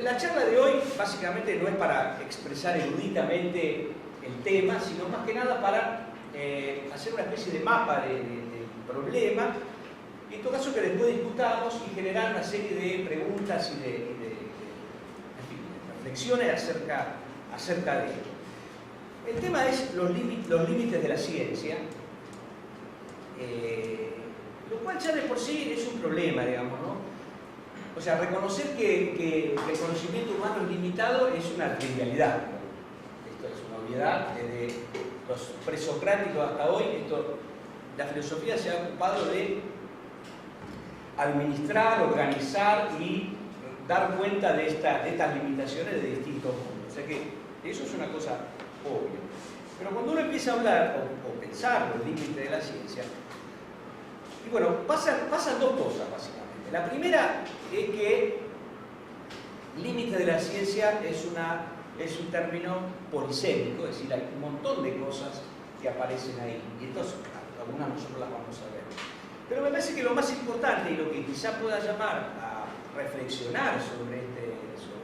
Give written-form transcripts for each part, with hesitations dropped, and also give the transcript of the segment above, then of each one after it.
La charla de hoy básicamente no es para expresar eruditamente el tema, sino más que nada para hacer una especie de mapa del problema, y en todo caso que después discutamos y generar una serie de preguntas y de reflexiones acerca de ello. El tema es los límites de la ciencia, lo cual ya de por sí es un problema, digamos, ¿no? O sea, reconocer que el conocimiento humano es limitado es una trivialidad, ¿no? Esto es una obviedad. Desde los presocráticos hasta hoy, la filosofía se ha ocupado de administrar, organizar y dar cuenta de estas limitaciones de distintos mundos. O sea que eso es una cosa obvia. Pero cuando uno empieza a hablar o pensar los límites de la ciencia, y bueno, pasan dos cosas básicamente. La primera es que límite de la ciencia es un término polisémico, es decir, hay un montón de cosas que aparecen ahí, y entonces algunas nosotros las vamos a ver. Pero me parece que lo más importante y lo que quizá pueda llamar a reflexionar sobre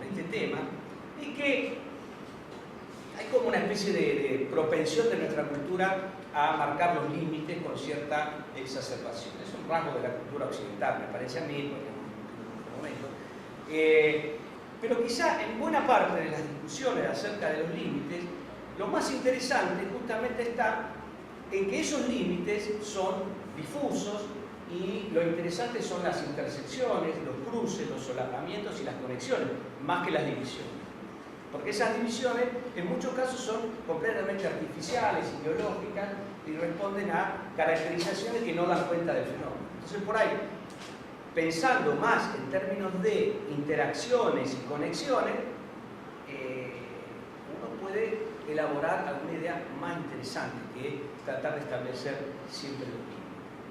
este tema es que hay como una especie de propensión de nuestra cultura a marcar los límites con cierta exacerbación. Es un rasgo de la cultura occidental, me parece a mí, porque en otro momento. Pero quizá en buena parte de las discusiones acerca de los límites, lo más interesante justamente está en que esos límites son difusos y lo interesante son las intersecciones, los cruces, los solapamientos y las conexiones, más que las divisiones. Porque esas divisiones en muchos casos son completamente artificiales, ideológicas, y responden a caracterizaciones que no dan cuenta del fenómeno. Entonces, por ahí, pensando más en términos de interacciones y conexiones, uno puede elaborar alguna idea más interesante, que es tratar de establecer siempre los límites,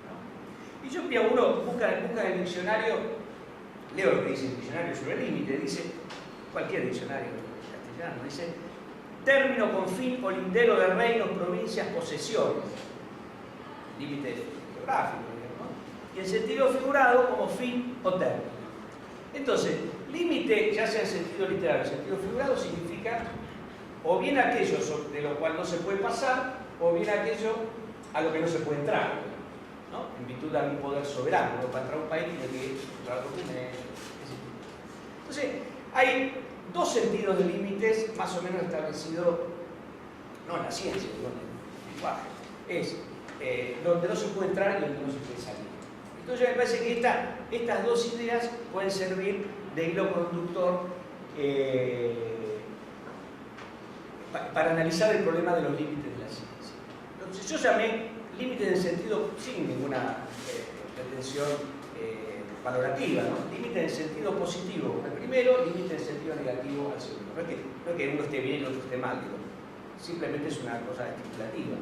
¿no? Y yo, uno busca en el diccionario, leo lo que dice el diccionario sobre el límite, dice, cualquier diccionario castellano, dice, término con fin o lindero de reinos, provincias, posesiones, límite geográfico, ¿no? Y en sentido figurado como fin o término. Entonces, límite, ya sea en sentido literal o en sentido figurado, significa o bien aquello de lo cual no se puede pasar, o bien aquello a lo que no se puede entrar, ¿no? En virtud de algún poder soberano, ¿no? Para entrar a un país tiene que entrar documentos. Entonces, hay dos sentidos de límites más o menos establecidos, no en la ciencia, sino en el lenguaje. Es donde no se puede entrar y donde no se puede salir. Entonces me parece que estas dos ideas pueden servir de hilo conductor para analizar el problema de los límites de la ciencia. Entonces yo llamé límites en sentido sin ninguna pretensión valorativa, ¿no? Límite en sentido positivo al primero, límite en sentido negativo al segundo. No es que uno esté bien y el otro esté mal, digo. Simplemente es una cosa estipulativa.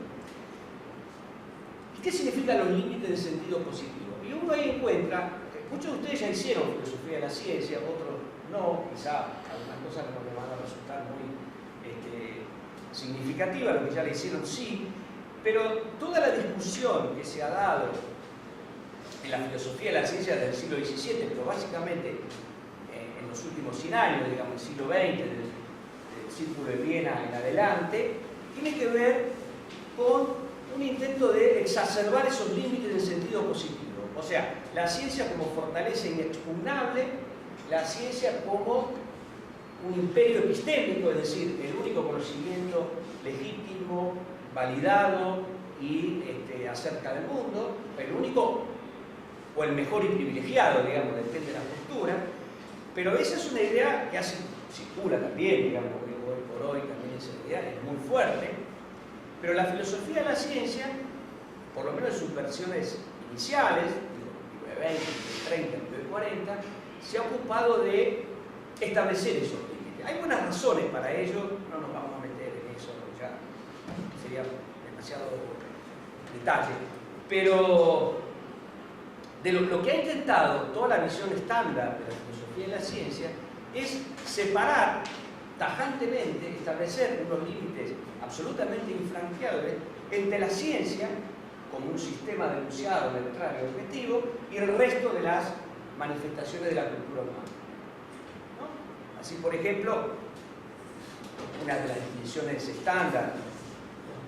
¿Y qué significan los límites en sentido positivo? Y uno ahí encuentra, muchos de ustedes ya hicieron filosofía de la ciencia, otros no, quizá algunas cosas no les van a resultar muy significativas, lo que ya le hicieron sí, pero toda la discusión que se ha dado en la filosofía de la ciencia del siglo XVII, pero básicamente en los últimos 100 años, digamos, el siglo XX, del Círculo de Viena en adelante, tiene que ver con un intento de exacerbar esos límites en sentido positivo. O sea, la ciencia como fortaleza inexpugnable, la ciencia como un imperio epistémico, es decir, el único conocimiento legítimo, validado y acerca del mundo, el único o el mejor y privilegiado, digamos, depende de la postura, pero esa es una idea que circula también, digamos, porque hoy por hoy también esa idea es muy fuerte, pero la filosofía de la ciencia, por lo menos en sus versiones iniciales, digo, 20, 30, 40, se ha ocupado de establecer esos límites. Hay buenas razones para ello, no nos vamos a meter en eso, ya sería demasiado detalle, pero de lo que ha intentado toda la visión estándar de la filosofía de la ciencia es separar tajantemente, establecer unos límites absolutamente infranqueables entre la ciencia como un sistema denunciado, neutral y objetivo, y el resto de las manifestaciones de la cultura humana, ¿no? Así, por ejemplo, una de las definiciones estándar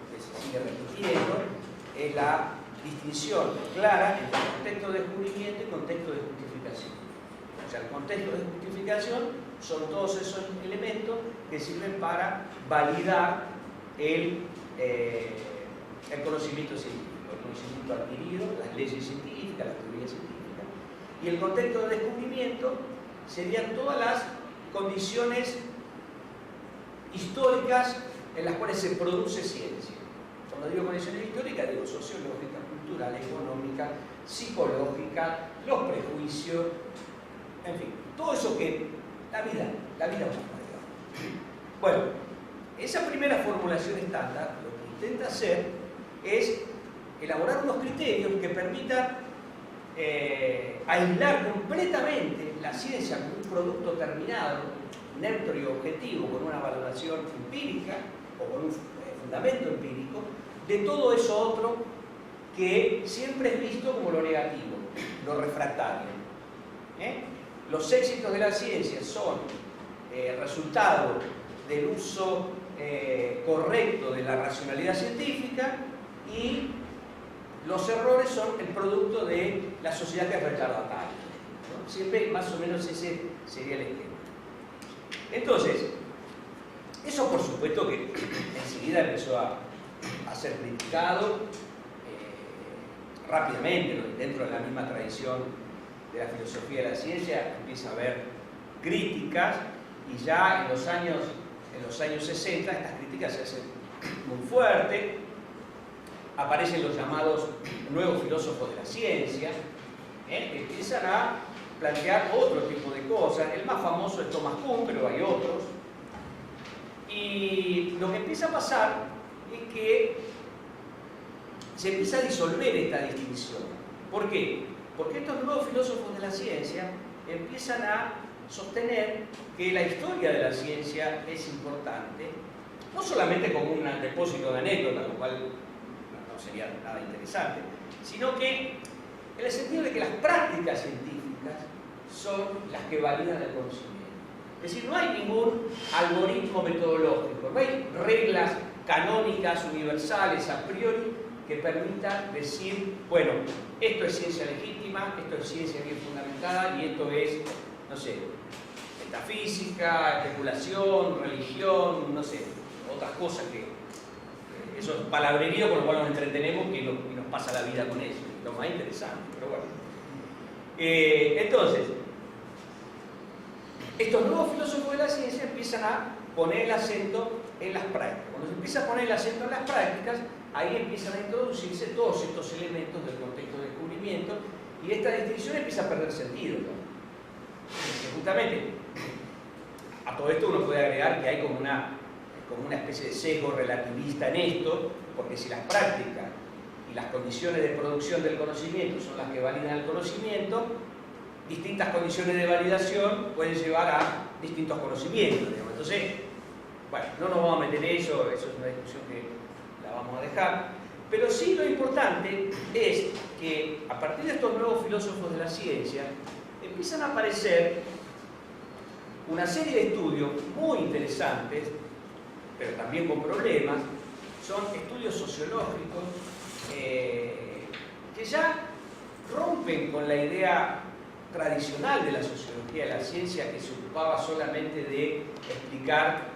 que se sigue repitiendo es la distinción clara entre contexto de descubrimiento y contexto de justificación. O sea, el contexto de justificación son todos esos elementos que sirven para validar el conocimiento científico, el conocimiento adquirido, las leyes científicas, las teorías científicas. Y el contexto de descubrimiento serían todas las condiciones históricas en las cuales se produce ciencia. Cuando digo condiciones históricas, digo sociológica, cultural, económica, psicológica, los prejuicios, en fin, todo eso que la vida humana, digamos. Bueno, esa primera formulación estándar lo que intenta hacer es elaborar unos criterios que permitan aislar completamente la ciencia como un producto terminado, neutro y objetivo, con una valoración empírica o con un fundamento empírico, de todo eso otro que siempre es visto como lo negativo, lo refractario. Los éxitos de la ciencia son resultado del uso correcto de la racionalidad científica, y los errores son el producto de la sociedad que es retardataria, ¿no? Siempre más o menos ese sería el esquema. Entonces, eso por supuesto que enseguida empezó a ser criticado rápidamente, ¿no? Dentro de la misma tradición de la filosofía de la ciencia empieza a haber críticas, y ya en los años 60 estas críticas se hacen muy fuertes. Aparecen los llamados nuevos filósofos de la ciencia, que empiezan a plantear otro tipo de cosas. El más famoso es Thomas Kuhn, pero hay otros. Y lo que empieza a pasar es que se empieza a disolver esta distinción. ¿Por qué? Porque estos nuevos filósofos de la ciencia empiezan a sostener que la historia de la ciencia es importante, no solamente como un depósito de anécdotas, lo cual no sería nada interesante, sino que en el sentido de que las prácticas científicas son las que validan el conocimiento. Es decir, no hay ningún algoritmo metodológico, no hay reglas canónicas universales a priori que permitan decir, bueno, esto es ciencia legítima, esto es ciencia bien fundamentada, y esto es, no sé, metafísica, especulación, religión, no sé, otras cosas que eso es palabrerío con lo cual nos entretenemos y nos pasa la vida con eso, lo más interesante, pero bueno. Entonces, estos nuevos filósofos de la ciencia empiezan a poner el acento en las prácticas. Cuando se empieza a poner el acento en las prácticas, ahí empiezan a introducirse todos estos elementos del contexto de descubrimiento, y esta distinción empieza a perder sentido, ¿no? Porque justamente a todo esto uno puede agregar que hay como una especie de sesgo relativista en esto, porque si las prácticas y las condiciones de producción del conocimiento son las que validan el conocimiento, distintas condiciones de validación pueden llevar a distintos conocimientos, digamos. Entonces, bueno, no nos vamos a meter en eso es una discusión que la vamos a dejar, pero sí lo importante es que a partir de estos nuevos filósofos de la ciencia empiezan a aparecer una serie de estudios muy interesantes, pero también con problemas. Son estudios sociológicos que ya rompen con la idea tradicional de la sociología de la ciencia, que se ocupaba solamente de explicar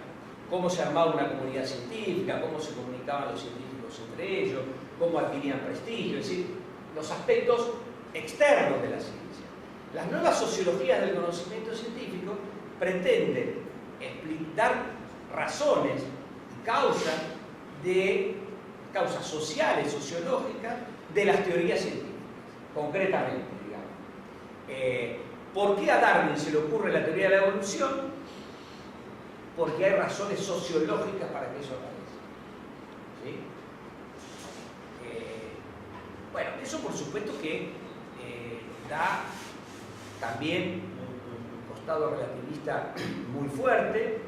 cómo se armaba una comunidad científica, cómo se comunicaban los científicos entre ellos, cómo adquirían prestigio, es decir, los aspectos externos de la ciencia. Las nuevas sociologías del conocimiento científico pretenden dar razones y causas sociales, sociológicas, de las teorías científicas, concretamente, digamos. ¿Por qué a Darwin se le ocurre la teoría de la evolución? Porque hay razones sociológicas para que eso aparezca. ¿Sí? Bueno, eso por supuesto que da también un costado relativista muy fuerte,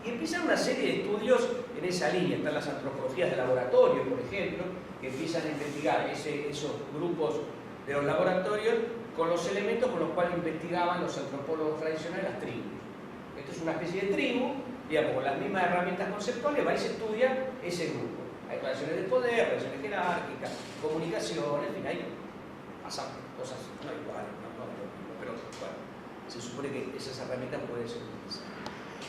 y empiezan una serie de estudios en esa línea. Están las antropologías de laboratorio, por ejemplo, que empiezan a investigar esos grupos de los laboratorios con los elementos con los cuales investigaban los antropólogos tradicionales las tribus. Esto es una especie de tribu, digamos, con las mismas herramientas conceptuales, va y se estudia ese grupo. Hay relaciones de poder, relaciones jerárquicas, comunicación, en fin, hay pasan cosas no iguales, no, pero bueno, se supone que esas herramientas pueden ser utilizadas.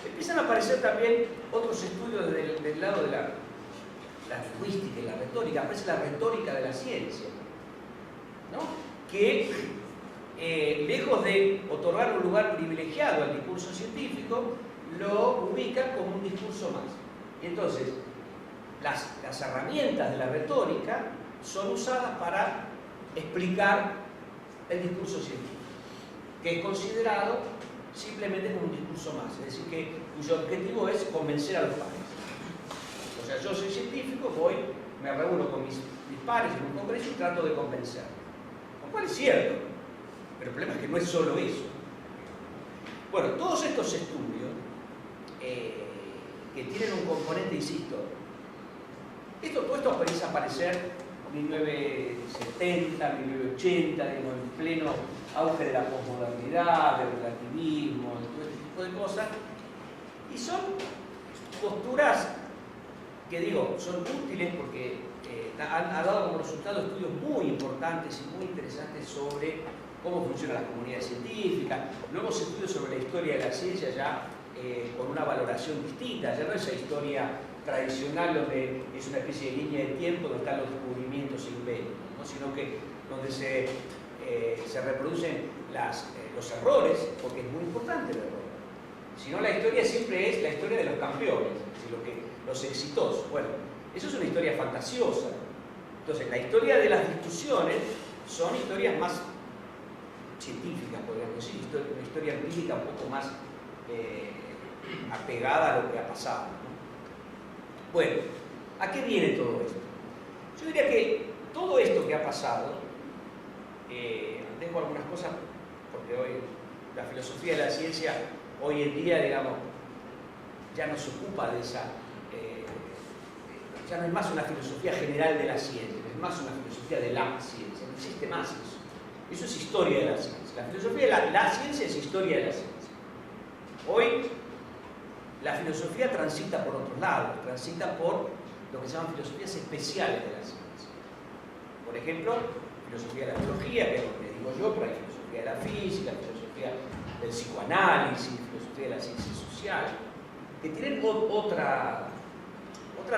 Empiezan a aparecer también otros estudios del lado de la lingüística y la retórica. Aparece la retórica de la ciencia, ¿no? Que lejos de otorgar un lugar privilegiado al discurso científico, lo ubica como un discurso más. Y entonces, las herramientas de la retórica son usadas para explicar el discurso científico, que es considerado simplemente como un discurso más, es decir, que cuyo objetivo es convencer a los pares. O sea, yo soy científico, voy, me reúno con mis pares en un congreso y trato de convencer. Lo cual es cierto, pero el problema es que no es solo eso. Bueno, todos estos estudios que tienen un componente, insisto, todo esto comienza a aparecer en 1970, 1980, digamos, en pleno auge de la posmodernidad, del relativismo, de todo este tipo de cosas, y son posturas que digo, son útiles porque han dado como resultado estudios muy importantes y muy interesantes sobre cómo funciona la comunidad científica, nuevos estudios sobre la historia de la ciencia ya con una valoración distinta, ya no esa historia tradicional donde es una especie de línea de tiempo donde están los descubrimientos e inventos, ¿no? Sino que donde se reproducen los errores, porque es muy importante el error. Si no, la historia siempre es la historia de los campeones, los exitosos. Bueno, eso es una historia fantasiosa. Entonces, la historia de las discusiones son historias más científicas, podríamos decir, una historia empírica un poco más apegada a lo que ha pasado, ¿no? Bueno, ¿a qué viene todo esto? Yo diría que todo esto que ha pasado, dejo algunas cosas porque hoy la filosofía de la ciencia hoy en día, digamos, ya no se ocupa de esa, ya no es más una filosofía general de la ciencia, es más una filosofía de la ciencia, no existe más eso. Eso es historia de la ciencia. La filosofía de la ciencia es historia de la ciencia. Hoy la filosofía transita por otros lados, transita por lo que se llaman filosofías especiales de la ciencia. Por ejemplo, filosofía de la biología, que es lo que digo yo, pero hay filosofía de la física, filosofía del psicoanálisis, filosofía de la ciencia social, que tienen otra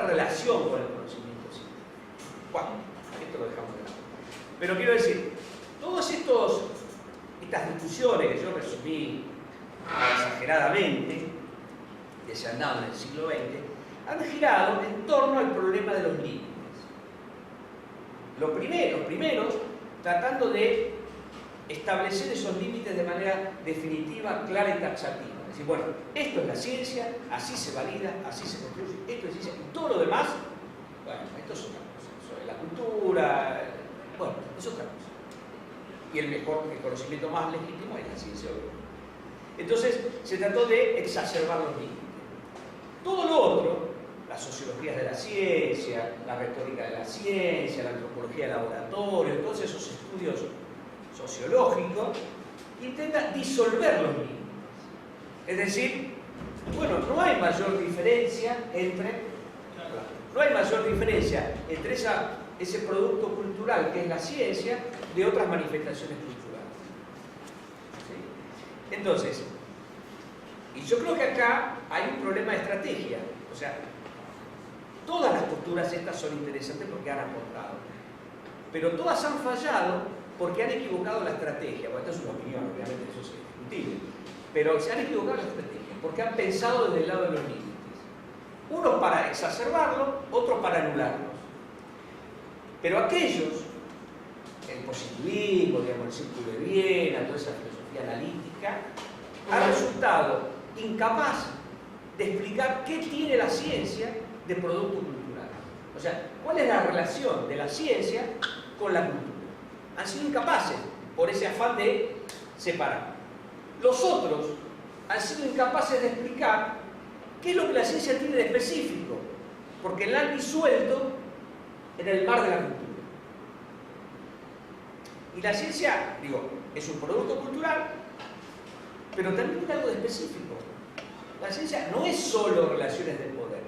relación con el conocimiento científico. Bueno, esto lo dejamos de lado. Pero quiero decir, todas estas discusiones que yo resumí exageradamente, que se han dado en el siglo XX, han girado en torno al problema de los límites. Los primeros tratando de establecer esos límites de manera definitiva, clara y taxativa. Es decir, bueno, esto es la ciencia, así se valida, así se construye, esto es ciencia, y todo lo demás, bueno, esto es otra cosa, eso es la cultura, bueno, es otra cosa. Y el conocimiento más legítimo es la ciencia, obviamente. Entonces, se trató de exacerbar los límites. Todo lo otro, las sociologías de la ciencia, la retórica de la ciencia, la antropología de laboratorio, todos esos estudios sociológicos, intentan disolver los límites. Es decir, bueno, no hay mayor diferencia entre ese producto cultural que es la ciencia de otras manifestaciones culturales. ¿Sí? Entonces, y yo creo que acá hay un problema de estrategia. O sea, todas las posturas estas son interesantes porque han aportado, pero todas han fallado porque han equivocado la estrategia. Bueno, esta es una opinión, obviamente eso es discutible, pero se han equivocado la estrategia porque han pensado desde el lado de los límites. Unos para exacerbarlo, otros para anularlos. Pero aquellos, el positivismo, digamos, el círculo de Viena, toda esa filosofía analítica, ha resultado incapaz de explicar qué tiene la ciencia de producto cultural. O sea, cuál es la relación de la ciencia con la cultura. Han sido incapaces por ese afán de separar. Los otros han sido incapaces de explicar qué es lo que la ciencia tiene de específico, porque la han disuelto en el mar de la cultura. Y la ciencia, digo, es un producto cultural, pero también tiene algo de específico. La ciencia no es solo relaciones de poder.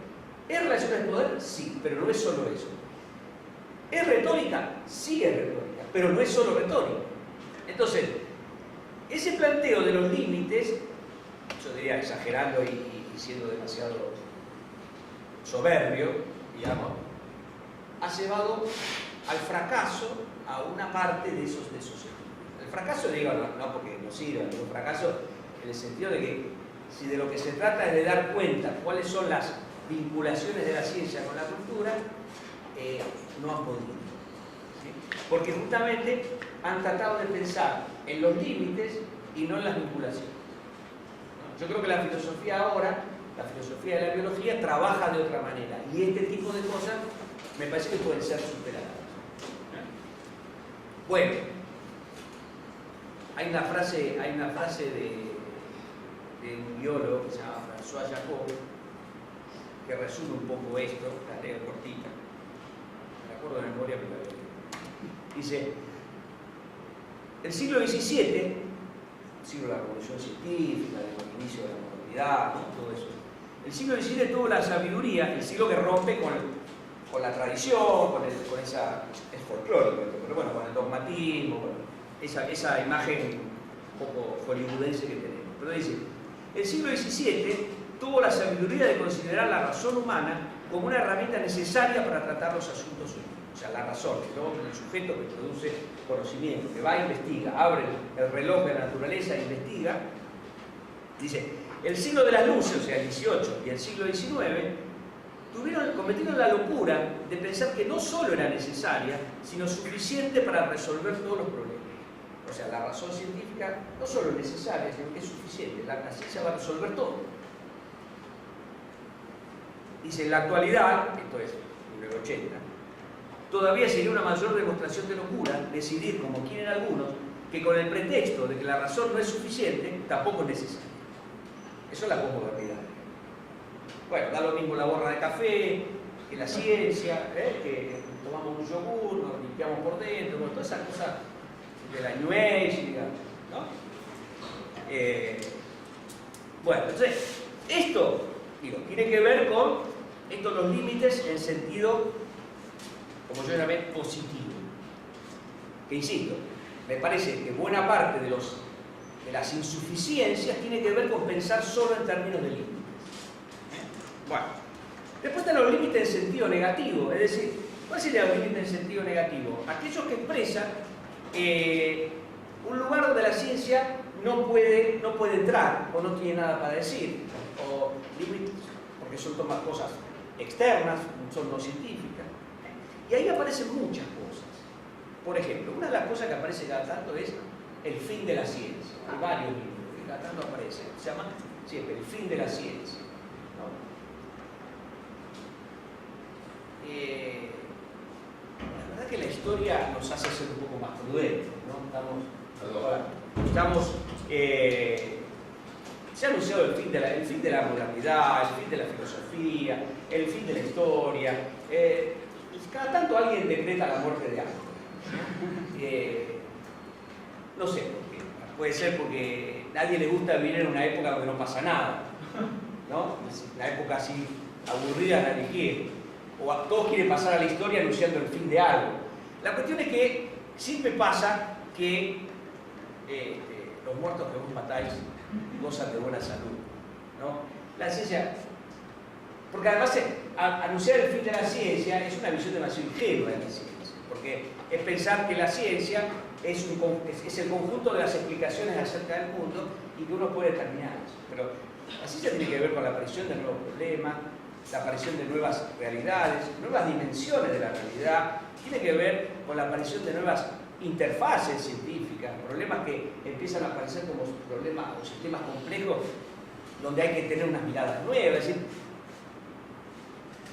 ¿Es relaciones de poder? Sí, pero no es solo eso. ¿Es retórica? Sí es retórica, pero no es solo retórica. Entonces, ese planteo de los límites, yo diría exagerando y siendo demasiado soberbio, digamos, ha llevado al fracaso a una parte de esos estudios. El fracaso, digo, no porque no sirva, pero el fracaso en el sentido de que si de lo que se trata es de dar cuenta cuáles son las vinculaciones de la ciencia con la cultura, no han podido. ¿Sí? Porque justamente han tratado de pensar en los límites y no en las vinculaciones. ¿No? Yo creo que la filosofía ahora, la filosofía de la biología, trabaja de otra manera. Y este tipo de cosas me parece que pueden ser superadas. Bueno, hay una frase de un biólogo que se llama François Jacob, que resume un poco esto, la leo cortita, me acuerdo de memoria, pero la leo. Dice, el siglo XVII, siglo de la revolución científica, del inicio de la modernidad, ¿no? Todo eso. El siglo XVII tuvo la sabiduría, el siglo que rompe con la tradición, con esa, es folclórico, pero bueno, con el dogmatismo, con esa imagen un poco hollywoodense que tenemos. Pero dice, el siglo XVII tuvo la sabiduría de considerar la razón humana como una herramienta necesaria para tratar los asuntos humanos. O sea, la razón, el sujeto que produce conocimiento, que va e investiga, abre el reloj de la naturaleza e investiga. Dice, el siglo de las luces, o sea, el XVIII y el siglo XIX, cometieron la locura de pensar que no solo era necesaria, sino suficiente para resolver todos los problemas. O sea, la razón científica no solo es necesaria, sino que es suficiente. La ciencia va a resolver todo. Dice, en la actualidad, esto es en el 80, todavía sería una mayor demostración de locura decidir, como quieren algunos, que con el pretexto de que la razón no es suficiente, tampoco es necesaria. Eso es la posmodernidad. Bueno, da lo mismo la borra de café, que la ciencia, que tomamos un yogur, nos limpiamos por dentro, bueno, todas esas cosas de la New Age, digamos, ¿no? Bueno, entonces, esto, digo, tiene que ver con los límites en sentido, como yo llamé, positivo. Que insisto, me parece que buena parte de las insuficiencias tiene que ver con pensar solo en términos de límites. Bueno, después están los límites en sentido negativo, es decir, ¿cuál sería los límites en sentido negativo? Aquellos que expresan un lugar donde la ciencia no puede entrar o no tiene nada para decir, o límites, porque son todas cosas externas, son no científicas. Y ahí aparecen muchas cosas. Por ejemplo, una de las cosas que aparece cada tanto es el fin de la ciencia. Hay varios libros que cada tanto aparecen, se llama siempre el fin de la ciencia, ¿no? La verdad que la historia nos hace ser un poco más prudentes, ¿no? Se ha anunciado el fin de la modernidad, el fin de la filosofía, el fin de la historia. Cada tanto alguien decreta la muerte de algo. No sé por qué. Puede ser porque a nadie le gusta vivir en una época donde no pasa nada, ¿no? Una época así aburrida nadie quiere. O todos quieren pasar a la historia anunciando el fin de algo. La cuestión es que siempre pasa que los muertos que vos matáis gozan de buena salud, ¿no? La ciencia, porque además anunciar el fin de la ciencia es una visión demasiado ingenua de la ciencia, porque es pensar que la ciencia es el conjunto de las explicaciones acerca del mundo y que uno puede determinarlas. Pero la ciencia tiene que ver con la aparición de nuevos problemas, la aparición de nuevas realidades, nuevas dimensiones de la realidad, tiene que ver con la aparición de nuevas interfaces científicas, problemas que empiezan a aparecer como problemas o sistemas complejos donde hay que tener unas miradas nuevas. Es decir,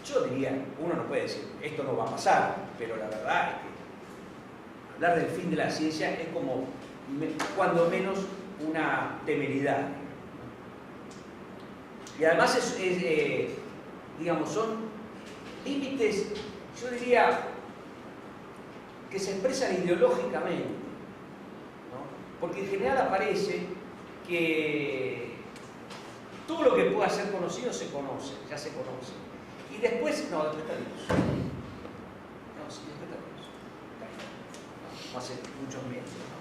yo diría, uno no puede decir, esto no va a pasar, pero la verdad es que hablar del fin de la ciencia es como, cuando menos, una temeridad. Y además digamos, son límites, yo diría, que se expresan ideológicamente, ¿no? Porque en general aparece que Todo lo que pueda ser conocido se conoce, ya se conoce. Y después, no, después está Dios. No, sí, después está Dios. No, hace muchos meses, ¿no?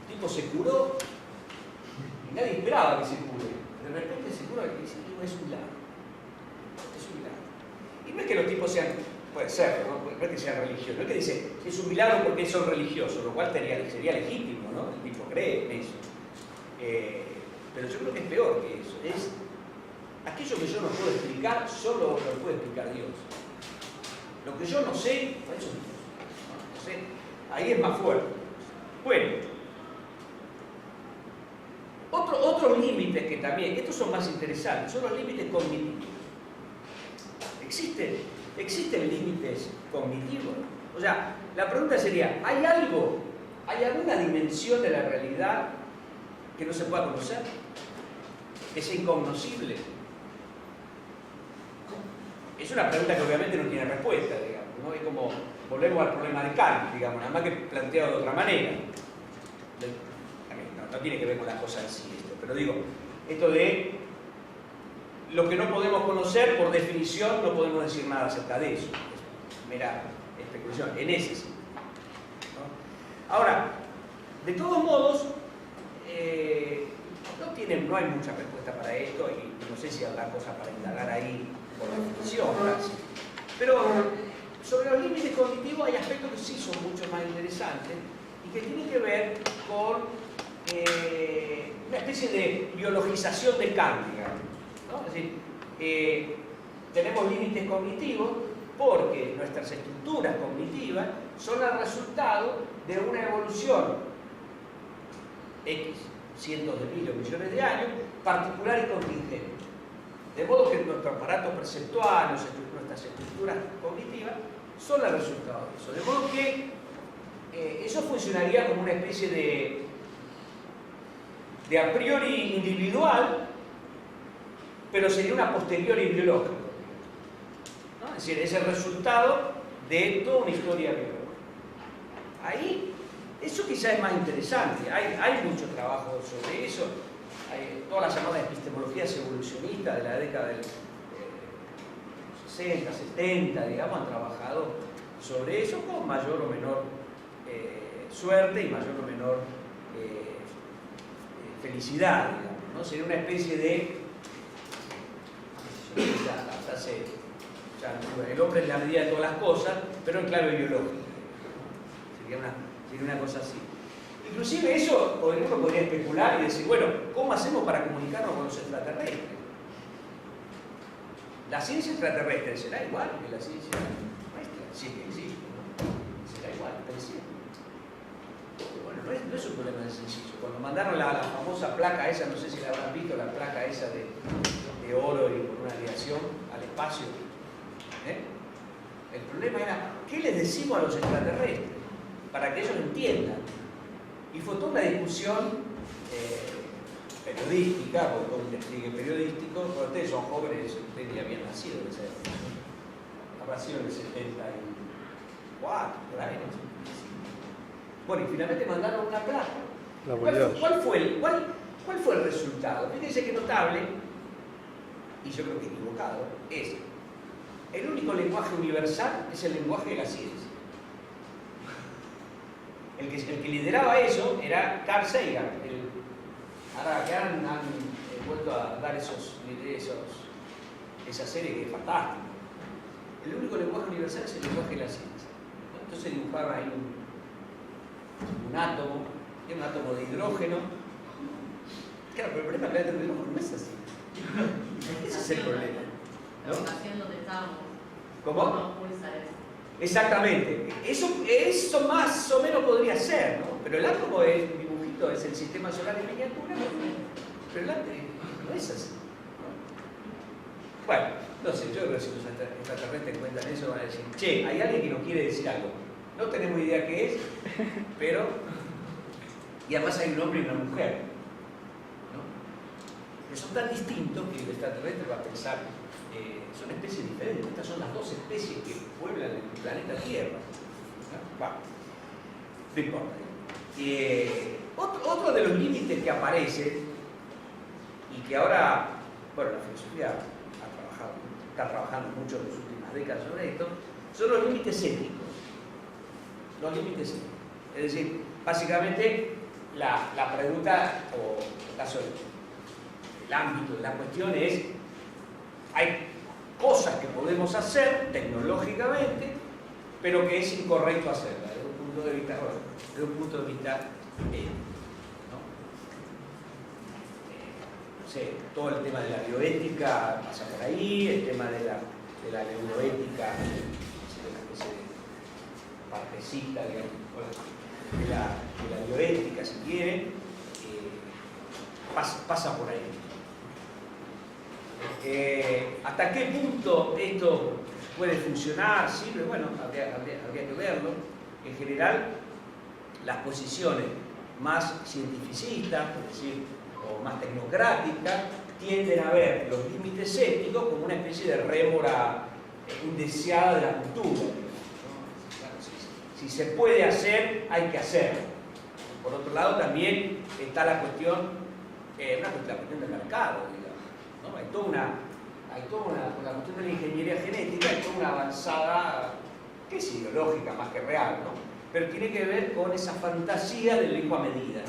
El tipo se curó y nadie esperaba que se cure. De repente se cura y dice, es un milagro. Es un milagro. Y no es que los tipos sean, puede ser, ¿no? No es que sean religiosos, no es que dice, es un milagro porque son religiosos, lo cual sería legítimo, ¿no? El tipo cree en eso. Pero yo creo que es peor que eso. Es aquello que yo no puedo explicar, solo lo puede explicar Dios. Lo que yo no sé, por eso es Dios. ¿No? Sé, ahí es más fuerte. Bueno, otros límites que también, estos son más interesantes, son los límites cognitivos. ¿Existen límites cognitivos? O sea, la pregunta sería, ¿hay alguna dimensión de la realidad que no se pueda conocer? ¿Que sea incognoscible? Es una pregunta que obviamente no tiene respuesta, digamos, ¿no? Es como, volvemos al problema de Kant, digamos, nada más que planteado de otra manera. No tiene que ver con las cosas en sí, pero digo, esto de lo que no podemos conocer, por definición, no podemos decir nada acerca de eso. Es mera especulación, en ese sentido, ¿no? Ahora, de todos modos, no hay mucha respuesta para esto y no sé si habrá cosas para indagar ahí por definición, casi. Pero sobre los límites cognitivos hay aspectos que sí son mucho más interesantes y que tienen que ver con una especie de biologización de Kant, digamos, ¿no? Es decir, tenemos límites cognitivos porque nuestras estructuras cognitivas son el resultado de una evolución X, cientos de miles o millones de años, particular y contingente. De modo que nuestro aparato perceptual, nuestras estructuras cognitivas, son el resultado de eso. De modo que eso funcionaría como una especie de a priori individual, pero sería una posteriori biológica, ¿no? Es decir, es el resultado de toda una historia biológica. Ahí, eso quizás es más interesante. Hay mucho trabajo sobre eso. Hay toda la llamada epistemologías evolucionistas de la década del 60, 70, digamos, han trabajado sobre eso con mayor o menor suerte y mayor o menor felicidad, digamos, ¿no? Sería una especie de la frase, el hombre es la medida de todas las cosas, pero en clave biológica. Sería una cosa así. Inclusive eso uno podría especular y decir, bueno, ¿cómo hacemos para comunicarnos con los extraterrestres? ¿La ciencia extraterrestre será igual que la ciencia nuestra? Sí que existe, ¿no? Será igual, parecido. Bueno, no es un problema de sencillo. Cuando mandaron la famosa placa esa, no sé si la habrán visto, la placa esa de oro y con una aleación al espacio, el problema era, ¿qué les decimos a los extraterrestres? Para que ellos entiendan. Y fue toda una discusión periodística, o todo un despliegue periodístico, porque ustedes son jóvenes, ustedes ya habían nacido en esa época. Habrá sido en el 74, por ahí, no sé. Bueno, y finalmente mandaron una placa. ¿Cuál fue el resultado? Fíjense que notable, y yo creo que equivocado, es el único lenguaje universal es el lenguaje de la ciencia. El que lideraba eso era Carl Sagan. Ahora que han vuelto a dar esa serie que es fantástica. El único lenguaje universal es el lenguaje de la ciencia. Entonces dibujaba ahí un átomo, un átomo de hidrógeno. Claro, pero el problema es que el átomo de hidrógeno no es así. Ese es el problema, ¿no? ¿Dónde estamos? ¿Cómo? Exactamente. Eso más o menos podría ser, ¿no? Pero el átomo es un dibujito, es el sistema solar en miniatura, pero el átomo no es así, ¿no? Bueno, no sé, yo creo que si los extraterrestres cuentan eso van a decir, che, hay alguien que nos quiere decir algo. No tenemos idea qué es, pero... Y además hay un hombre y una mujer, ¿no? Que son tan distintos que el extraterrestre va a pensar... son especies diferentes, estas son las dos especies que pueblan el planeta Tierra, ¿no? No importa. Otro de los límites que aparece y que ahora bueno, la filosofía está trabajando mucho en las últimas décadas sobre esto, son los límites éticos. Los límites éticos. Es decir, básicamente la pregunta, o en el caso del ámbito de la cuestión es, hay cosas que podemos hacer tecnológicamente, pero que es incorrecto hacerlas desde un punto de vista, ético, ¿no? No sé, todo el tema de la bioética pasa por ahí, el tema de la neuroética, una especie de partecita, digamos, de la bioética, si quieren, pasa por ahí. ¿Hasta qué punto esto puede funcionar? ¿Sirve? Bueno, habría que verlo. En general, las posiciones más cientificistas, es decir, o más tecnocráticas, tienden a ver los límites éticos como una especie de rémora indeseada de la cultura. Si se puede hacer, hay que hacerlo. Por otro lado, también está la cuestión del mercado, digamos, ¿no? Hay toda la cuestión de la ingeniería genética, hay toda una avanzada, que es ideológica más que real, ¿no? Pero tiene que ver con esa fantasía del hijo a medida.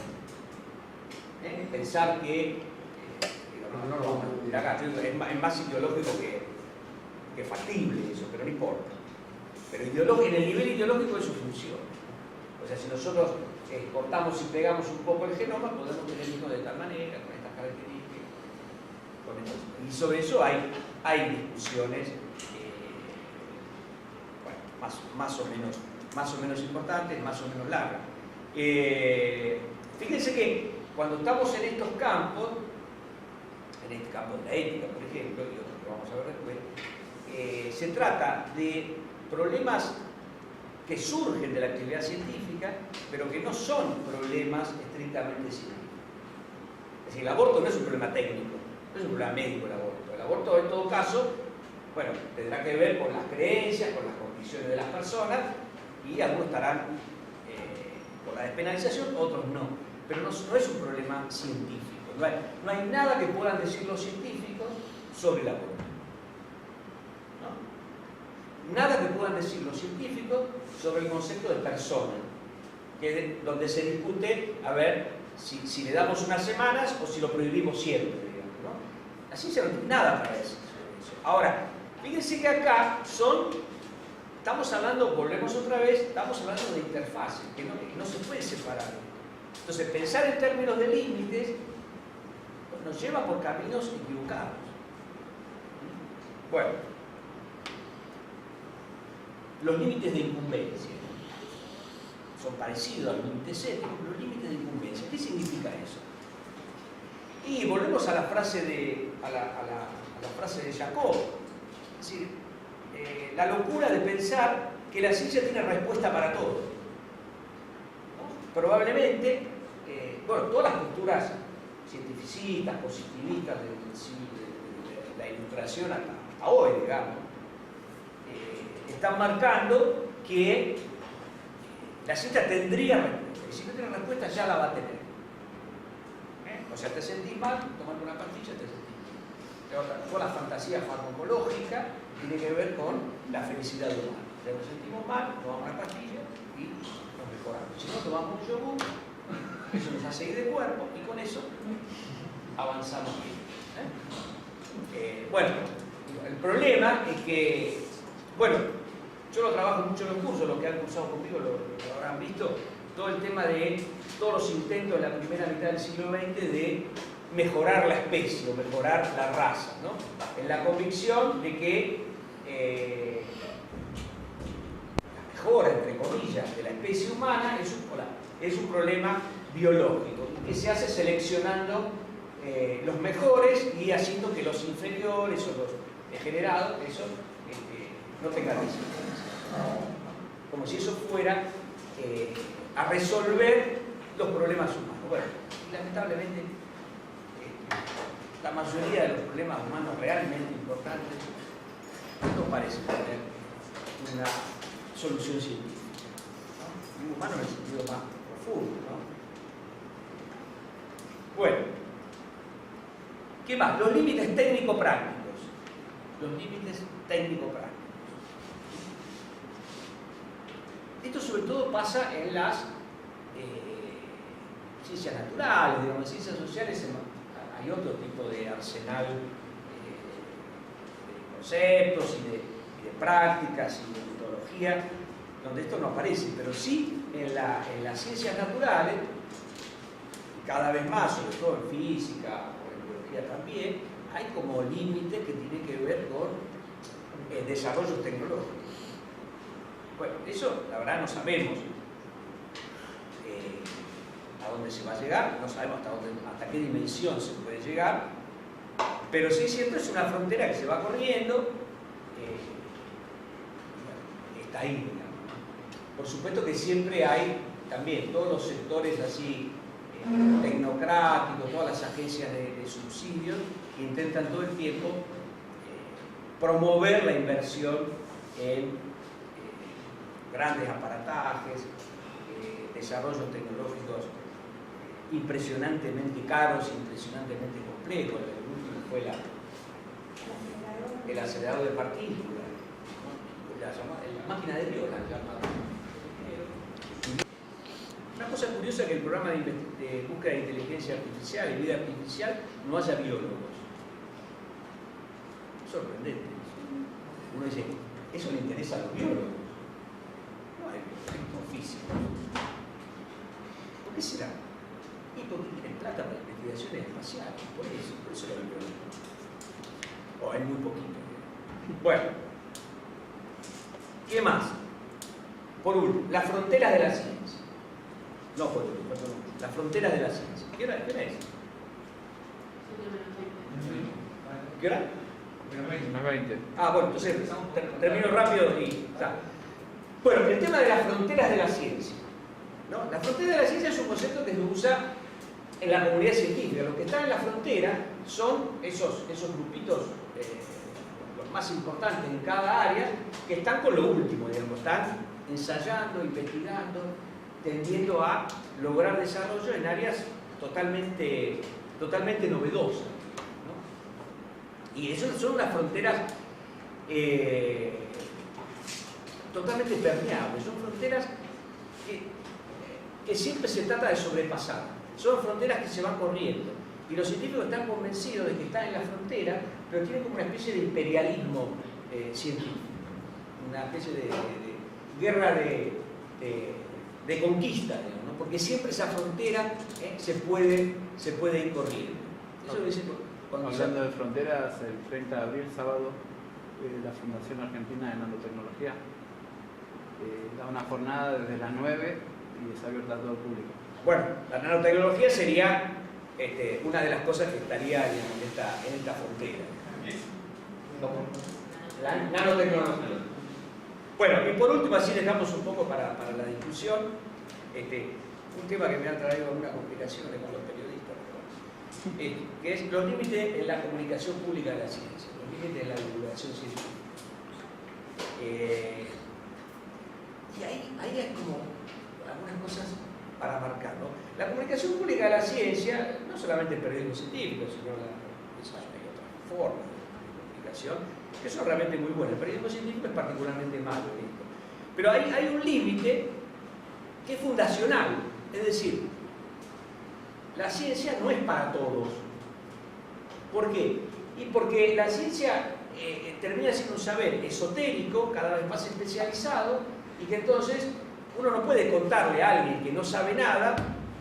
Pensar que, no lo vamos a discutir acá, es más ideológico que factible eso, pero no importa. Pero en el nivel ideológico eso funciona. O sea, si nosotros cortamos y pegamos un poco el genoma, podemos tener hijos de tal manera, con estas características. Y sobre eso hay discusiones bueno, más o menos importantes, más o menos largas. Fíjense que cuando estamos en estos campos, en este campo de la ética, por ejemplo, y otros que vamos a ver después, se trata de problemas que surgen de la actividad científica, pero que no son problemas estrictamente científicos. Es decir, el aborto no es un problema técnico, no es un problema médico el aborto. El aborto, en todo caso, bueno, tendrá que ver con las creencias, con las convicciones de las personas, y algunos estarán por la despenalización, otros no. Pero no es un problema científico. No hay nada que puedan decir los científicos sobre el aborto. Nada que puedan decir los científicos sobre el concepto de persona, donde se discute a ver si le damos unas semanas o si lo prohibimos siempre, digamos, ¿no? La ciencia no tiene nada para decir sobre eso. Ahora, fíjense que acá estamos hablando, volvemos otra vez, estamos hablando de interfaces, que no se puede separar. Entonces, pensar en términos de límites nos lleva por caminos equivocados. Bueno, los límites de incumbencia son parecidos a los límites éticos, los límites de incumbencia. ¿Qué significa eso? Y volvemos a la frase de Jacob. Es decir, la locura de pensar que la ciencia tiene respuesta para todo, ¿no? Probablemente, bueno, todas las posturas cientificistas, positivistas de la ilustración hasta hoy, digamos, están marcando que la ciencia tendría respuesta, y si no tiene respuesta ya la va a tener. O sea, te sentís mal, tomando una pastilla te sentís mal. Toda la fantasía farmacológica tiene que ver con la felicidad humana. O sea, nos sentimos mal, tomamos una pastilla y nos mejoramos. Si no, tomamos un yogur, eso nos hace ir de cuerpo y con eso avanzamos bien. Bueno, el problema es que, bueno, yo lo trabajo mucho en los cursos, los que han cursado conmigo lo habrán visto, todo el tema de todos los intentos de la primera mitad del siglo XX de mejorar la especie o mejorar la raza, ¿no? En la convicción de que la mejora, entre comillas, de la especie humana es un problema biológico que se hace seleccionando los mejores y haciendo que los inferiores o los degenerados no tengan resistencia. Como si eso fuera a resolver los problemas humanos. Bueno, lamentablemente la mayoría de los problemas humanos realmente importantes no parecen tener una solución científica, ¿no? Un humano en el sentido más profundo, ¿no? Bueno, ¿Qué más? Los límites técnico-prácticos. Los límites técnico-prácticos. Esto sobre todo pasa en las ciencias naturales, digamos, en ciencias sociales hay otro tipo de arsenal de conceptos y de prácticas y de metodología donde esto no aparece, pero sí en las ciencias naturales, cada vez más, sobre todo en física o en biología también, hay como límites que tienen que ver con desarrollos tecnológicos. Bueno, eso la verdad no sabemos a dónde se va a llegar, no sabemos hasta qué dimensión se puede llegar, pero sí siempre es una frontera que se va corriendo, está ahí, digamos. Por supuesto que siempre hay también todos los sectores así tecnocráticos, todas las agencias de subsidios que intentan todo el tiempo promover la inversión en grandes aparatajes, desarrollos tecnológicos impresionantemente caros, impresionantemente complejos. El último fue el acelerador de partículas, ¿no? la máquina de Dios, la llamada. Una cosa curiosa es que el programa de búsqueda de inteligencia artificial y vida artificial no haya biólogos. Sorprendente. Uno dice, ¿eso le interesa a los biólogos? No hay físicos. ¿Por qué será? Y porque tienen plata para investigaciones espaciales, por eso lo biólogos. O hay muy poquito. Bueno, ¿qué más? Por último, las fronteras de la ciencia. No, por último, perdón. Las fronteras de la ciencia. ¿Qué hora es? ¿Qué hora? Más 20. Ah, bueno, entonces termino rápido y está. Bueno, el tema de las fronteras de la ciencia, ¿no? La frontera de la ciencia es un concepto que se usa en la comunidad científica. Los que están en la frontera son esos grupitos, los más importantes en cada área, que están con lo último, digamos, están ensayando, investigando, tendiendo a lograr desarrollo en áreas totalmente novedosas. Y eso son unas fronteras totalmente permeables, son fronteras que siempre se trata de sobrepasar, son fronteras que se van corriendo. Y los científicos están convencidos de que están en la frontera, pero tienen como una especie de imperialismo científico, una especie de guerra de conquista, digamos, ¿no? Porque siempre esa frontera se puede ir corriendo. Eso lo dice Hablando de fronteras, el 30 de abril, sábado, la Fundación Argentina de Nanotecnología da una jornada desde las 9 y es abierta a todo el público. Bueno, la nanotecnología sería una de las cosas que estaría en esta frontera. ¿Cómo? La nanotecnología. Bueno, y por último, así dejamos un poco para la discusión, un tema que me ha traído algunas complicaciones con los periodistas, que es los límites en la comunicación pública de la ciencia, los límites en la divulgación científica. Y ahí hay como algunas cosas para marcar, ¿no? La comunicación pública de la ciencia, no solamente el periodismo científico, sino hay otras formas de comunicación que son realmente muy buenas. El periodismo científico es particularmente malo en esto. Pero hay un límite que es fundacional, es decir, la ciencia no es para todos. ¿Por qué? Y porque la ciencia termina siendo un saber esotérico, cada vez más especializado, y que entonces uno no puede contarle a alguien que no sabe nada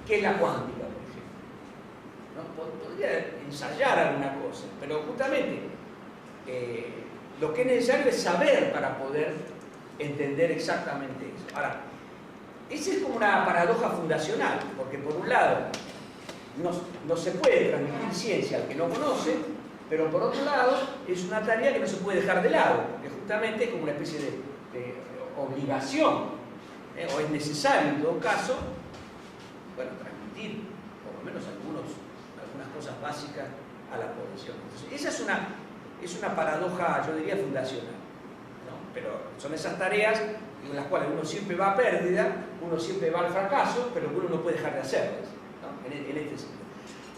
qué es la cuántica, por ejemplo. ¿No? Podría ensayar alguna cosa, pero justamente lo que es necesario es saber para poder entender exactamente eso. Ahora, esa es como una paradoja fundacional, porque por un lado no se puede transmitir ciencia al que no conoce, pero por otro lado es una tarea que no se puede dejar de lado, porque justamente es como una especie de obligación, o es necesario en todo caso, bueno, transmitir por lo menos algunas cosas básicas a la población. Entonces, esa es una paradoja, yo diría, fundacional, ¿no? Pero son esas tareas en las cuales uno siempre va a pérdida, uno siempre va al fracaso, pero uno no puede dejar de hacerlas, ¿no? En este sentido.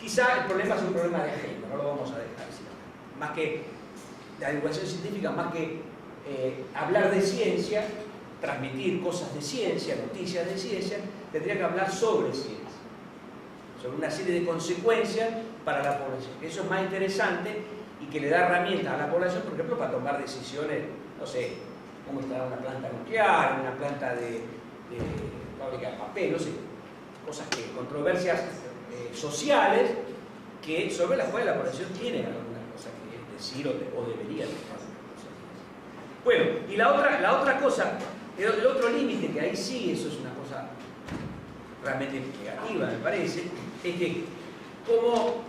Quizá el problema es un problema de agenda, no lo vamos a dejar así. Más que la divulgación científica, más que hablar de ciencia, transmitir cosas de ciencia, noticias de ciencia, tendría que hablar sobre ciencia, sobre una serie de consecuencias para la población. Eso es más interesante y que le da herramientas a la población, por ejemplo, para tomar decisiones, no sé, cómo instalar una planta nuclear, una planta de fábrica de papel, no sé, cosas que, controversias sociales que sobre las cuales la población tiene alguna cosa que decir o debería decir. Bueno, y la otra cosa, el otro límite, que ahí sí, eso es una cosa realmente negativa, me parece, es que como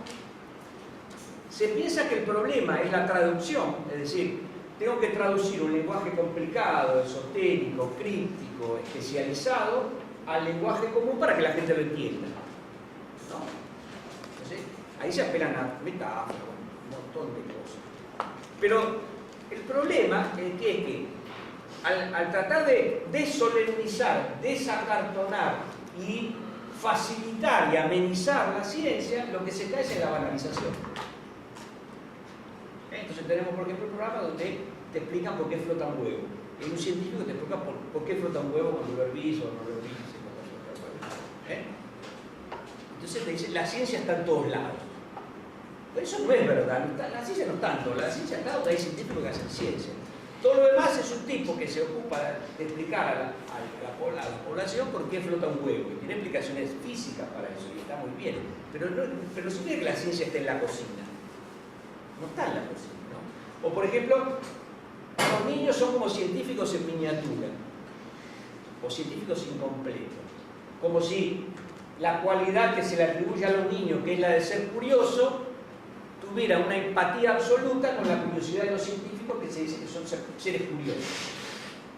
se piensa que el problema es la traducción, es decir, tengo que traducir un lenguaje complicado, esotérico, críptico, especializado, al lenguaje común para que la gente lo entienda, ¿no? Entonces, ahí se apelan a metáforas, un montón de cosas. Pero el problema es que al tratar de desolemnizar, desacartonar y facilitar y amenizar la ciencia, lo que se cae es en la banalización. Entonces tenemos, por ejemplo, un programa donde te explican por qué flota un huevo. Hay un científico que te explica por qué flota un huevo cuando lo hervís o no lo hervís. Entonces te dice, la ciencia está en todos lados. Pero eso no es verdad. La ciencia no está en todos lados. La ciencia está donde hay científicos que hacen ciencia. Todo lo demás es un tipo que se ocupa de explicar a la población por qué flota un huevo. Y tiene explicaciones físicas para eso, y está muy bien. Pero no significa que la ciencia esté en la cocina. No está en la cocina, ¿no? O por ejemplo, los niños son como científicos en miniatura, o científicos incompletos. Como si la cualidad que se le atribuye a los niños, que es la de ser curioso, tuviera una empatía absoluta con la curiosidad de los científicos, que se dice que son seres curiosos.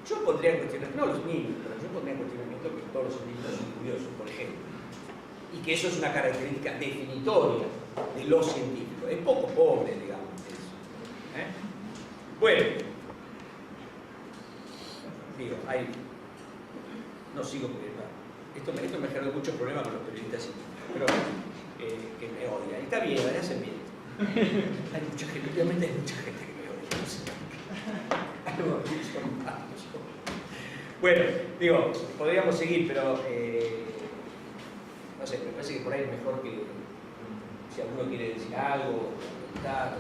Yo pondría en cuestionamiento, no los niños, pero yo pondría en cuestionamiento que todos los científicos son curiosos, por ejemplo. Y que eso es una característica definitoria de los científicos. Es poco pobre, digamos, eso. Bueno, digo, ahí no sigo porque esto me generó muchos problemas con los periodistas científicos, pero que me odian. Y está bien, me hacen bien. Hay mucha gente, obviamente hay mucha gente que me odia. Bueno, digo, podríamos seguir, pero no sé, me parece que por ahí es mejor que si alguno quiere decir algo, comentar.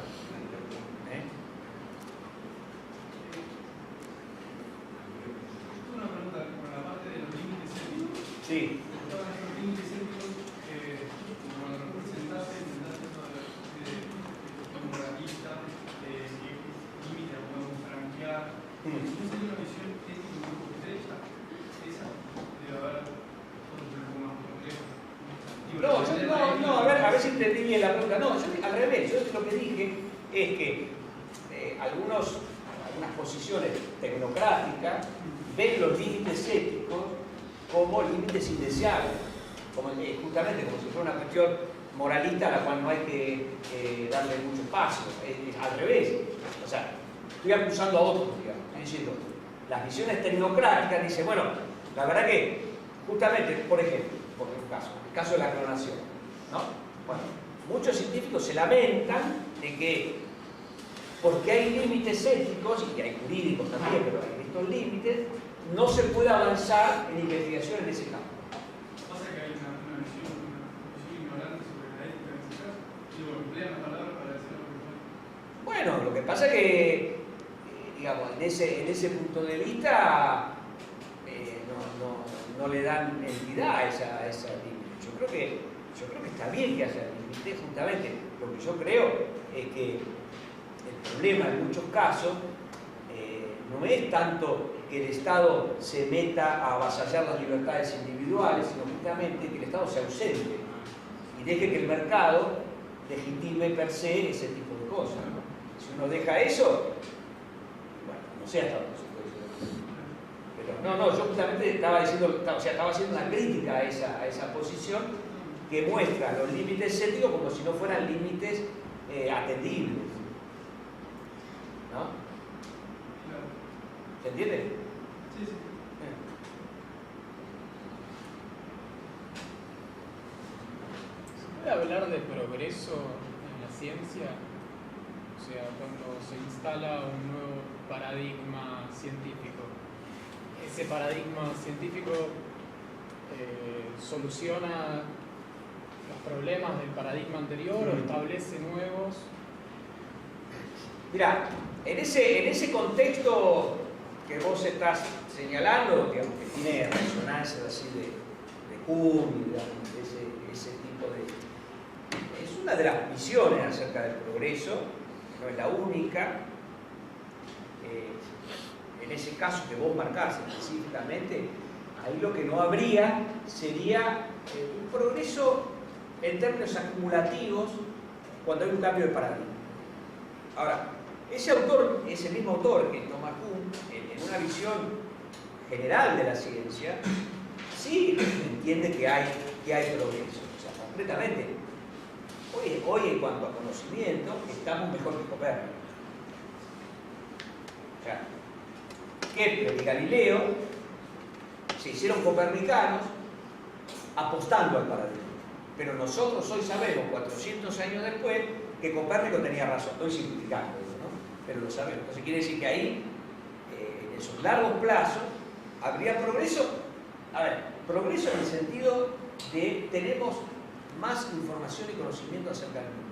Una pregunta con la parte de los límites éticos. Sí. Estaban estos límites éticos como lo representaste, intentaste toda la cuestión moralista, si límite lo podemos franquear. Si no sería una visión ética un poco estrecha, esa debe haber otro poco más complejo. No, a ver si entendí bien la pregunta. No, yo al revés, yo lo que dije es que algunas posiciones tecnocráticas ven los límites éticos como límites indeseables, justamente como si fuera una cuestión moralista a la cual no hay que darle mucho espacio. Es al revés. O sea, estoy acusando a otros, digamos. Estoy diciendo, las visiones tecnocráticas dicen, bueno, la verdad que, justamente, por ejemplo, el caso de la clonación, ¿no? Bueno, muchos científicos se lamentan de que, porque hay límites éticos, y hay jurídicos también, pero hay estos límites, no se puede avanzar en investigación en ese campo. Pasa que hay una visión ignorante sobre la ética en ese caso. Digo, emplean la palabra para decir lo que no. Bueno, lo que pasa es que, digamos, en ese punto de vista no le dan entidad a esa límite. Yo creo que está bien que haya límite, justamente. Lo que yo creo es que el problema en muchos casos no es tanto que el Estado se meta a avasallar las libertades individuales, sino justamente que el Estado se ausente y deje que el mercado legitime per se ese tipo de cosas, ¿no? Si uno deja eso, bueno, no sé hasta dónde se puede llegar. Pero no, yo justamente estaba haciendo una crítica a esa posición que muestra los límites éticos como si no fueran límites atendibles, ¿no? ¿Se entiende? Sí, sí. Voy a hablar de progreso en la ciencia? O sea, cuando se instala un nuevo paradigma científico, ¿ese paradigma científico soluciona los problemas del paradigma anterior o establece nuevos? Mirá, en ese contexto que vos estás señalando, digamos, que tiene resonancias así de Kuhn, digamos, ese tipo de... Es una de las visiones acerca del progreso, no es la única. En ese caso que vos marcás específicamente, ahí lo que no habría sería un progreso en términos acumulativos cuando hay un cambio de paradigma. Ahora, ese autor, ese mismo autor que Thomas Kuhn, en una visión general de la ciencia, sí entiende que hay progreso. O sea, concretamente, hoy en cuanto a conocimiento, estamos mejor que Copérnico. O sea, Kepler y Galileo se hicieron copernicanos apostando al paradigma. Pero nosotros hoy sabemos, 400 años después, que Copérnico tenía razón. Estoy simplificando, ¿no? Pero lo sabemos. Entonces quiere decir que ahí, en esos largos plazos, habría progreso. A ver, progreso en el sentido de tenemos más información y conocimiento acerca del mundo.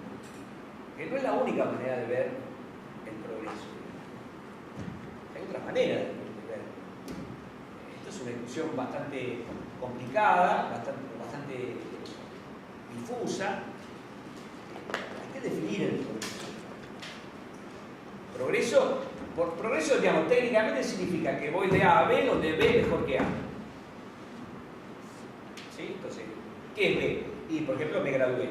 Que no es la única manera de ver el progreso. Hay otras maneras de ver. Esto es una discusión bastante complicada, bastante difusa. Hay que definir el progreso. Por progreso, digamos, técnicamente significa que voy de A a B, donde B es mejor que A. ¿Sí? Entonces, ¿qué es B? Y, por ejemplo, me gradué.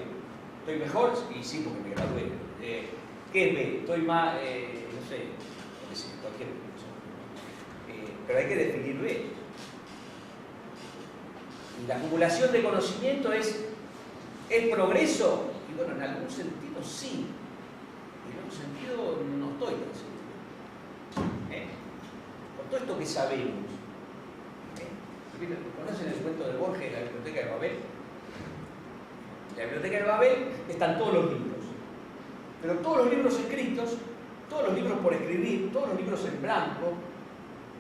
¿Estoy mejor? Y sí, porque me gradué. ¿Qué es B? Estoy más, no sé, cualquier cosa. Pero hay que definir B. Y la acumulación de conocimiento es progreso. Y bueno, en algún sentido sí. En otro sentido no estoy tan seguro. Con todo esto que sabemos. ¿Conocen el cuento de Borges de la biblioteca de Babel? En la biblioteca de Babel están todos los libros. Pero todos los libros escritos, todos los libros por escribir, todos los libros en blanco,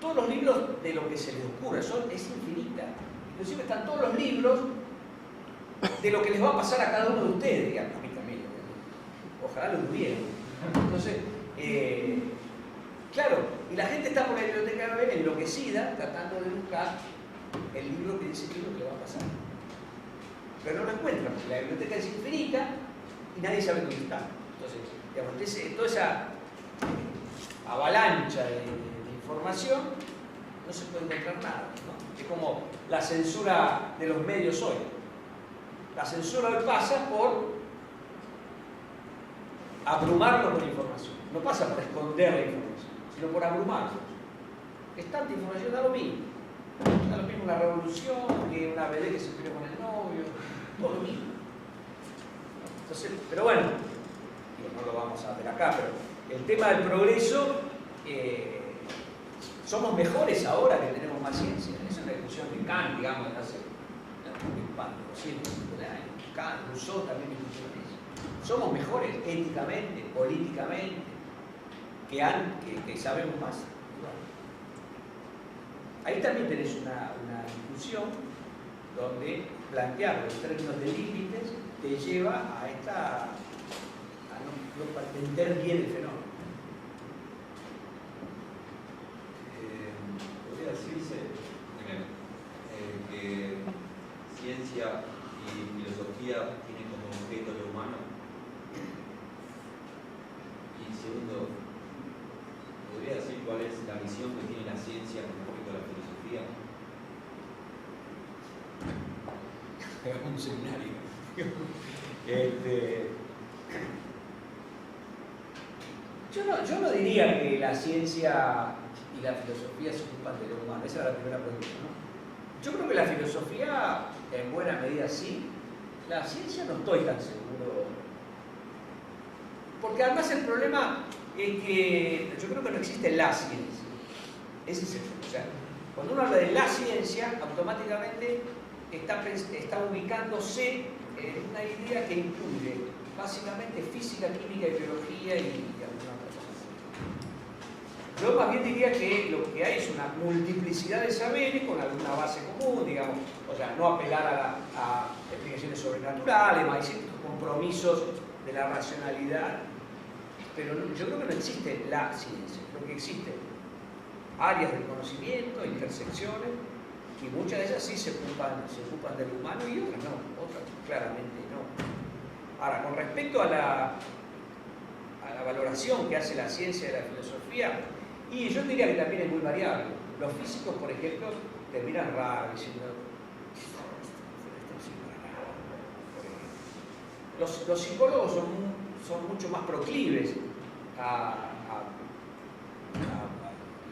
todos los libros de lo que se les ocurre, es infinita. Inclusive están todos los libros de lo que les va a pasar a cada uno de ustedes, digamos, a mí también. Ojalá lo tuvieran. Entonces, claro, y la gente está por la biblioteca de Babel enloquecida, tratando de buscar el libro que dice qué es lo que va a pasar. Pero no lo encuentran, porque la biblioteca es infinita y nadie sabe dónde está. Entonces, digamos, toda esa avalancha de información no se puede encontrar nada, ¿no? Es como la censura de los medios hoy. La censura hoy pasa por abrumarlos con información. No pasa por esconder la información, sino por abrumarlos. Es tanta información, da lo mismo. Da lo mismo una revolución, que una BD que se peleó con el novio, todo lo mismo. Entonces, pero bueno, no lo vamos a ver acá, pero el tema del progreso, somos mejores ahora que tenemos más ciencia. Esa es una discusión de Kant, digamos, de hace 250 años. Kant, Rousseau también discutió eso. Somos mejores éticamente, políticamente, que sabemos más. Ahí también tenés una discusión donde plantear los términos de límites te lleva a no entender bien el fenómeno. Podría decirse que ciencia y filosofía tienen como objeto lo humano. Y segundo, ¿podría decir cuál es la visión que tiene la ciencia con respecto a la filosofía? Hagamos un seminario. Yo no diría que la ciencia y la filosofía se ocupan de lo humano. Esa era la primera pregunta, ¿no? Yo creo que la filosofía, en buena medida, sí. La ciencia no estoy tan seguro. Porque además el problema es que yo creo que no existe la ciencia. Ese es el problema. O sea, cuando uno habla de la ciencia, automáticamente está ubicándose una idea que incluye básicamente física, química y biología y alguna otra cosa. Yo más bien diría que lo que hay es una multiplicidad de saberes con alguna base común, digamos, o sea, no apelar a explicaciones sobrenaturales, más ciertos compromisos de la racionalidad, pero yo creo que no existe la ciencia, creo que existen áreas del conocimiento, intersecciones, y muchas de ellas sí se ocupan del humano y otras no, otras claramente no. Ahora, con respecto a la valoración que hace la ciencia de la filosofía, y yo diría que también es muy variable. Los físicos, por ejemplo, te miran raro diciendo, los psicólogos son mucho más proclives a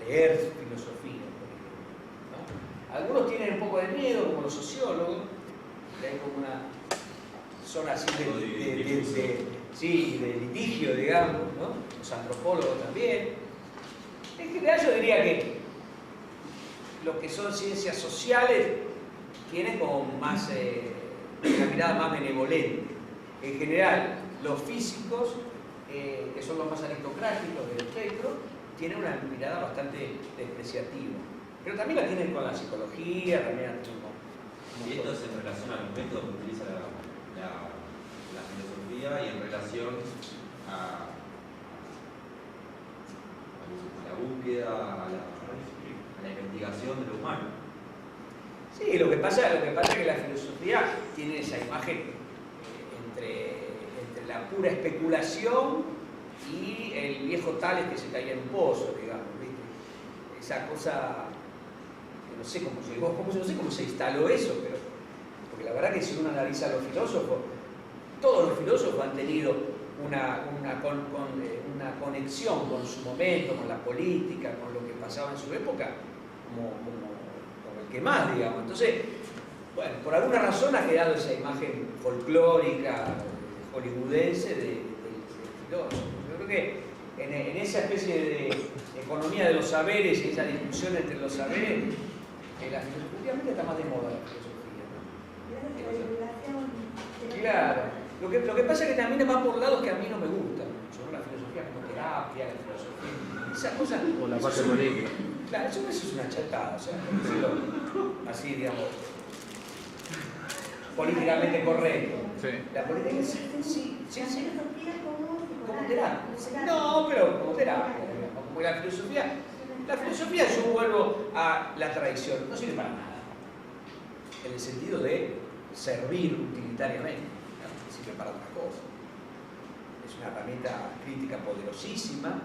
leer filosofía, por ejemplo, ¿no? Algunos tienen un poco de miedo, como los sociólogos, que hay como una zona así de litigio, digamos, ¿no? Los antropólogos también. En general yo diría que los que son ciencias sociales tienen como más una mirada más benevolente. En general, los físicos, que son los más aristocráticos del espectro, tienen una mirada bastante despreciativa. Pero también la tienen con la psicología, también la tienen con... Y esto es en relación al método que utiliza la filosofía y en relación a la búsqueda, a la investigación de lo humano. Sí, lo que pasa es que la filosofía tiene esa imagen entre la pura especulación y el viejo Tales que se caía en un pozo, digamos, ¿viste? Esa cosa, que no sé cómo llegó, no sé cómo se instaló eso, pero porque la verdad que si uno analiza a los filósofos, todos los filósofos han tenido una conexión con su momento, con la política, con lo que pasaba en su época, como el que más, digamos. Entonces, bueno, por alguna razón ha quedado esa imagen folclórica, hollywoodense del filósofo. Yo creo que en esa especie de economía de los saberes y esa discusión entre los saberes, la filosofía últimamente está más de moda la filosofía, ¿no? Claro. Lo que pasa es que también va por lados que a mí no me gustan mucho, ¿no? La filosofía como terapia, la filosofía, esa cosa. O la parte política. Claro, eso es una chatada, o sea, por decirlo así, digamos, políticamente correcto. Sí. La política es sí. Como terapia. No, pero como terapia, digamos, como la filosofía. La filosofía, yo vuelvo a la tradición, no sirve para nada, en el sentido de servir utilitariamente, ¿no? Sirve para otra cosa. Es una herramienta crítica poderosísima,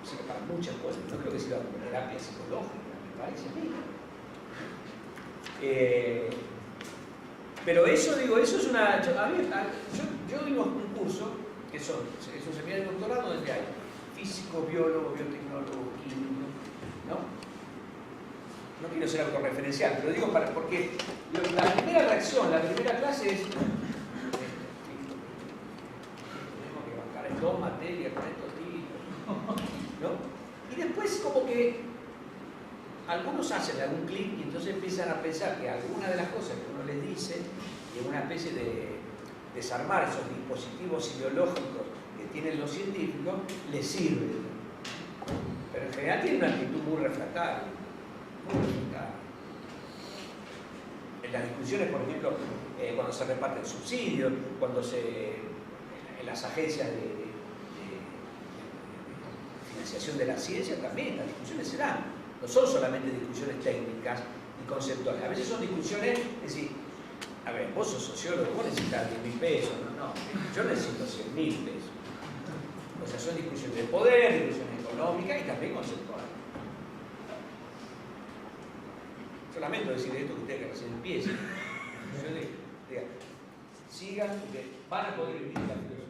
sirve para muchas cosas. No creo que sirva como terapia psicológica, me parece a mí. Pero eso, digo, eso es una... Yo doy un curso que es un seminario de doctorado donde hay físico, biólogo, biotecnólogo, químico, ¿no? No quiero ser autorreferencial, pero digo porque la primera reacción, la primera clase es tenemos que bancar en dos materias con estos tipos, ¿no? Y después como que algunos hacen algún clic y entonces empiezan a pensar que alguna de las cosas que uno les dice y una especie de desarmar esos dispositivos ideológicos que tienen los científicos les sirve. Pero en general tienen una actitud muy refractaria. En las discusiones, por ejemplo, cuando se reparten subsidios, cuando en las agencias de financiación de la ciencia también, las discusiones se dan. No son solamente discusiones técnicas y conceptuales. A veces son discusiones, es decir, a ver, vos sos sociólogo, vos necesitas 10.000 pesos, no, yo necesito 100.000 pesos. O sea, son discusiones de poder, discusiones económicas y también conceptuales. Yo lamento decir esto que ustedes que recién empiezan. Yo digo, sigan, porque van a poder vivir la filosofía.